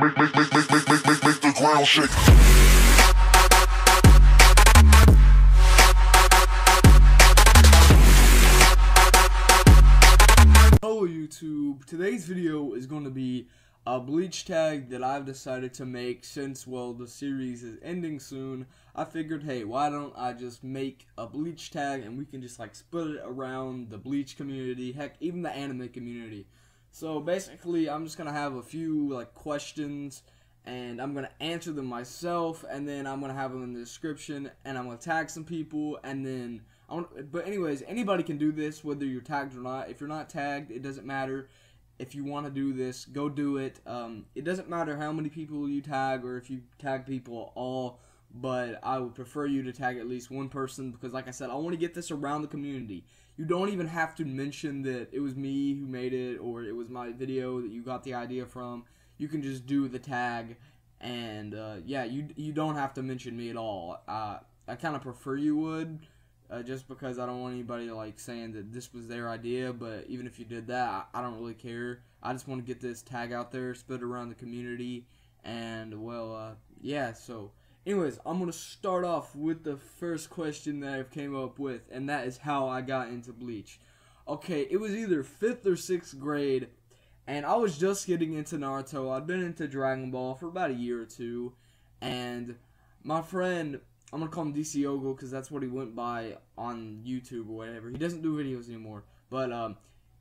Make the ground shake. Hello YouTube, today's video is going to be a Bleach Tag that I've decided to make since, well, the series is ending soon. I figured, hey, why don't I just make a Bleach Tag and we can just like split it around the Bleach community, heck, even the anime community. So basically, I'm just going to have a few like questions and I'm going to answer them myself, and then I'm going to have them in the description, and I'm going to tag some people, and then but anyways, anybody can do this whether you're tagged or not. If you're not tagged, it doesn't matter. If you want to do this, go do it. It doesn't matter how many people you tag or if you tag people at all, but I would prefer you to tag at least one person because, like I said, I want to get this around the community. You don't even have to mention that it was me who made it or it was my video that you got the idea from. You can just do the tag, and yeah, you don't have to mention me at all. I kind of prefer you would. Just because I don't want anybody like saying that this was their idea, but even if you did that, I don't really care. I just want to get this tag out there, spread around the community, and well, yeah, so anyways, I'm going to start off with the first question that I've came up with, and that is how I got into Bleach. Okay, it was either 5th or 6th grade, and I was just getting into Naruto. I'd been into Dragon Ball for about a year or two, and my friend, I'm going to call him DC Ogle because that's what he went by on YouTube or whatever. He doesn't do videos anymore. But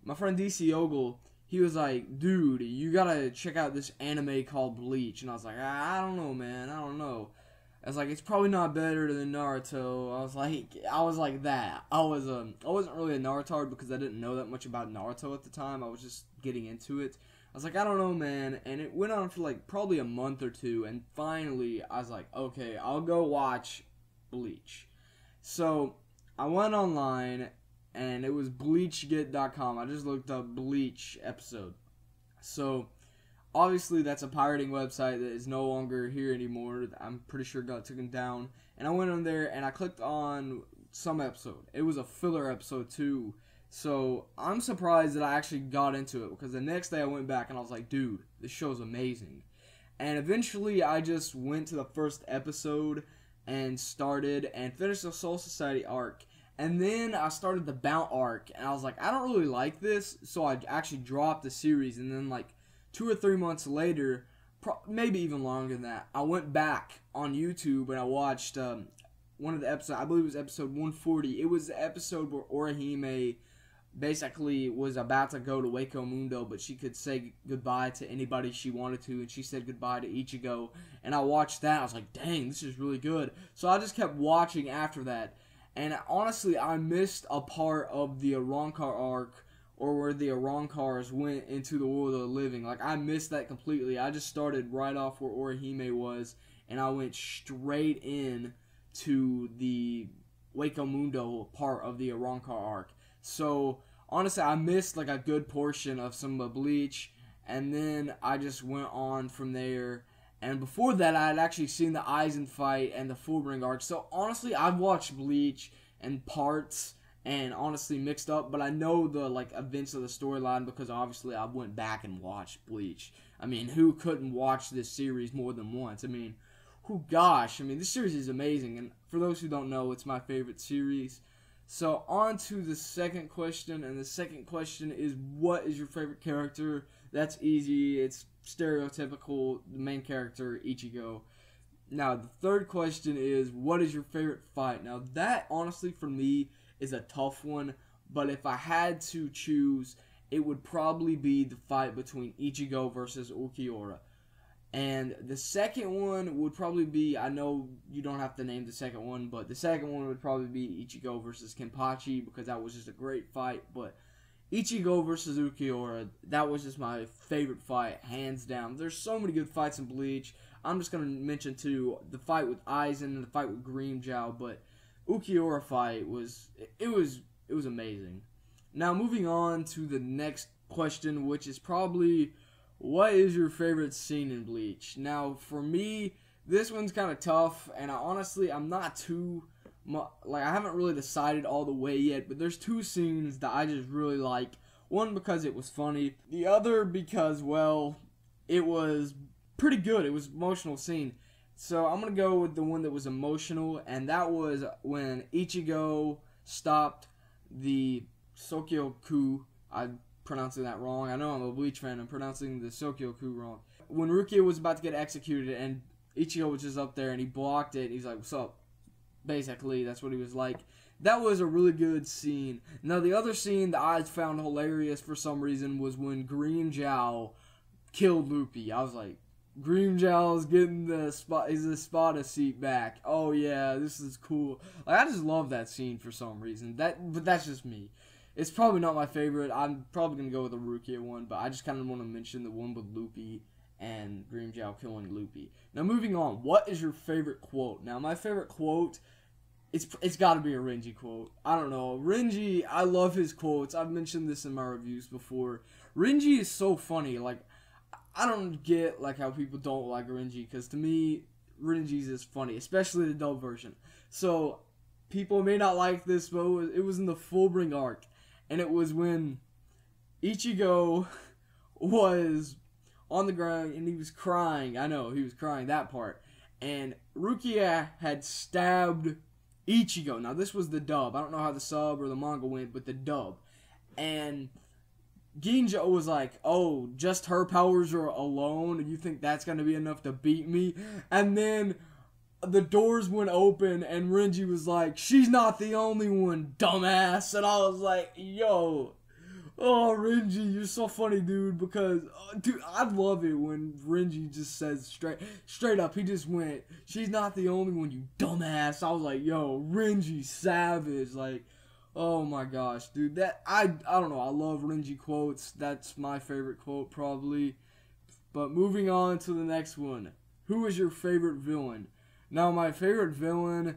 my friend DC Ogle, he was like, dude, you got to check out this anime called Bleach. And I was like, I don't know, man. I don't know. I was like, it's probably not better than Naruto. I was like that. I wasn't really a Naruto because I didn't know that much about Naruto at the time. I was just getting into it. I was like, I don't know, man, and it went on for like probably a month or two, and finally I was like, okay, I'll go watch Bleach. So I went online, and it was bleachget.com. I just looked up Bleach episode. So obviously that's a pirating website that is no longer here anymore. I'm pretty sure it got taken down. And I went on there and I clicked on some episode. It was a filler episode too. So I'm surprised that I actually got into it because the next day I went back and I was like, dude, this show's amazing. And eventually I just went to the first episode and started and finished the Soul Society arc. And then I started the Bount arc and I was like, I don't really like this. So I actually dropped the series, and then like 2 or 3 months later, maybe even longer than that, I went back on YouTube and I watched one of the episodes. I believe it was episode 140. It was the episode where Orihime basically was about to go to Waco Mundo, but she could say goodbye to anybody she wanted to, and she said goodbye to Ichigo. And I watched that. I was like, dang, this is really good. So I just kept watching after that. And honestly, I missed a part of the Arrancar arc, or where the Arrancars went into the world of the living. Like, I missed that completely. I just started right off where Orihime was, and I went straight in to the Waco Mundo part of the Arrancar arc. So honestly, I missed like a good portion of some of Bleach, and then I just went on from there. And before that, I had actually seen the Aizen fight and the Fullbring arc. So honestly, I've watched Bleach in parts and honestly mixed up, but I know the like events of the storyline because obviously I went back and watched Bleach. I mean, who couldn't watch this series more than once? I mean, gosh, I mean, this series is amazing, and for those who don't know, it's my favorite series. So on to the second question, and the second question is, what is your favorite character? That's easy. It's stereotypical, the main character, Ichigo. Now, the third question is, what is your favorite fight? Now, that, honestly, for me, is a tough one, but if I had to choose, it would probably be the fight between Ichigo versus Ulquiorra. And the second one would probably be, I know you don't have to name the second one, but the second one would probably be Ichigo versus Kenpachi, because that was just a great fight. But Ichigo versus Ulquiorra, that was just my favorite fight, hands down. There's so many good fights in Bleach. I'm just going to mention, too, the fight with Aizen and the fight with Grimmjow, but Ulquiorra fight was amazing. Now, moving on to the next question, which is probably, what is your favorite scene in Bleach? Now, for me, this one's kind of tough, and I'm not too, I haven't really decided all the way yet, but there's two scenes that I just really like. One, because it was funny. The other, because, well, it was pretty good. It was an emotional scene. So I'm going to go with the one that was emotional, and that was when Ichigo stopped the Sokyo-ku. I'm pronouncing that wrong. I know I'm a Bleach fan. I'm pronouncing the Sokyo-ku wrong. When Rukia was about to get executed, and Ichigo was just up there, and he blocked it, and he's like, what's up? Basically, that's what he was like. That was a really good scene. Now, the other scene that I found hilarious for some reason was when Green Zhao killed Luffy. I was like, Green Zhao's getting the Spada seat back. Oh yeah, this is cool. Like, I just love that scene for some reason. But that's just me. It's probably not my favorite. I'm probably gonna go with the Rukia one, but I just kind of want to mention the one with Luffy and Green Zhao killing Luffy. Now, moving on. What is your favorite quote? Now, my favorite quote, it's got to be a Renji quote. I don't know. Renji, I love his quotes. I've mentioned this in my reviews before. Renji is so funny. Like, I don't get like how people don't like Renji, because to me, Renji's is funny, especially the dub version. So, people may not like this, but it was in the Fullbring arc, and it was when Ichigo was on the ground and he was crying. I know, he was crying, that part. And Rukia had stabbed Ichigo. Now, this was the dub. I don't know how the sub or the manga went, but the dub. And Ginjo was like, oh, just her powers are alone, and you think that's going to be enough to beat me? And then the doors went open, and Renji was like, she's not the only one, dumbass. And I was like, yo, oh, Renji, you're so funny, dude, because, dude, I love it when Renji just says straight up, he just went, she's not the only one, you dumbass. I was like, yo, Renji savage, like, oh my gosh, dude, that, I don't know, I love Renji quotes. That's my favorite quote, probably. But moving on to the next one. Who is your favorite villain? Now, my favorite villain,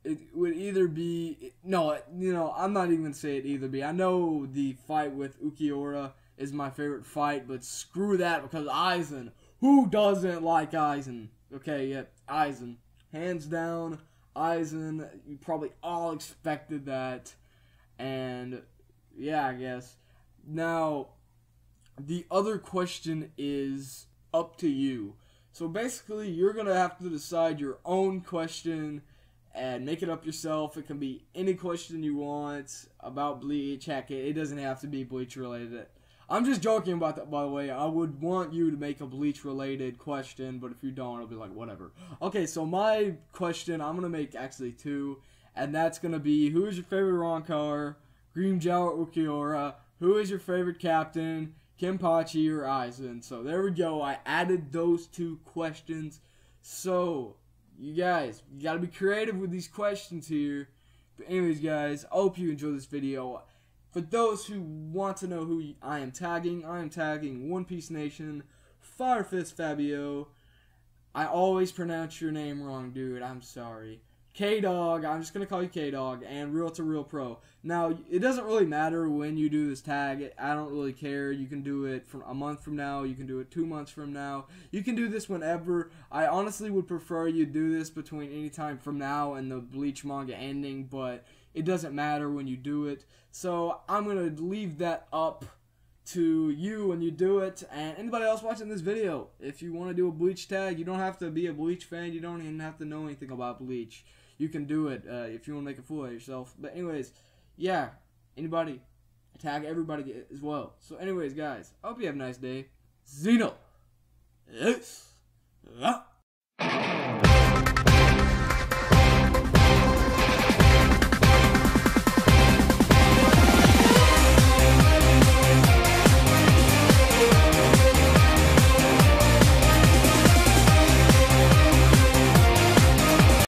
it would either be, no, you know, I'm not even going to say it either be. I know the fight with Ukiura is my favorite fight, but screw that, because Aizen, who doesn't like Aizen? Okay, yeah, Aizen. Hands down, Aizen, you probably all expected that. And, yeah, I guess. Now, the other question is up to you. So basically, you're going to have to decide your own question and make it up yourself. It can be any question you want about Bleach. Heck, it doesn't have to be Bleach related. I'm just joking about that, by the way. I would want you to make a Bleach related question, but if you don't, I'll be like, whatever. Okay, so my question, I'm going to make actually two. And that's going to be, who is your favorite Rancor? Green Zhao or Ukiura? Who is your favorite captain? Kenpachi or Aizen? So there we go. I added those two questions. So, you guys, you got to be creative with these questions here. But anyways, guys, I hope you enjoyed this video. For those who want to know who I am tagging One Piece Nation, Fire Fist Fabio. I always pronounce your name wrong, dude. I'm sorry. K-Dog, I'm just going to call you K-Dog, and Real to Real Pro. Now, it doesn't really matter when you do this tag. I don't really care. You can do it from a month from now. You can do it 2 months from now. You can do this whenever. I honestly would prefer you do this between any time from now and the Bleach manga ending, but it doesn't matter when you do it. So, I'm going to leave that up to you when you do it, and anybody else watching this video. If you want to do a Bleach tag, you don't have to be a Bleach fan. You don't even have to know anything about Bleach. You can do it if you want to make a fool of yourself. But anyways, yeah, anybody, tag everybody as well. So anyways, guys, I hope you have a nice day. Zeno. Yes.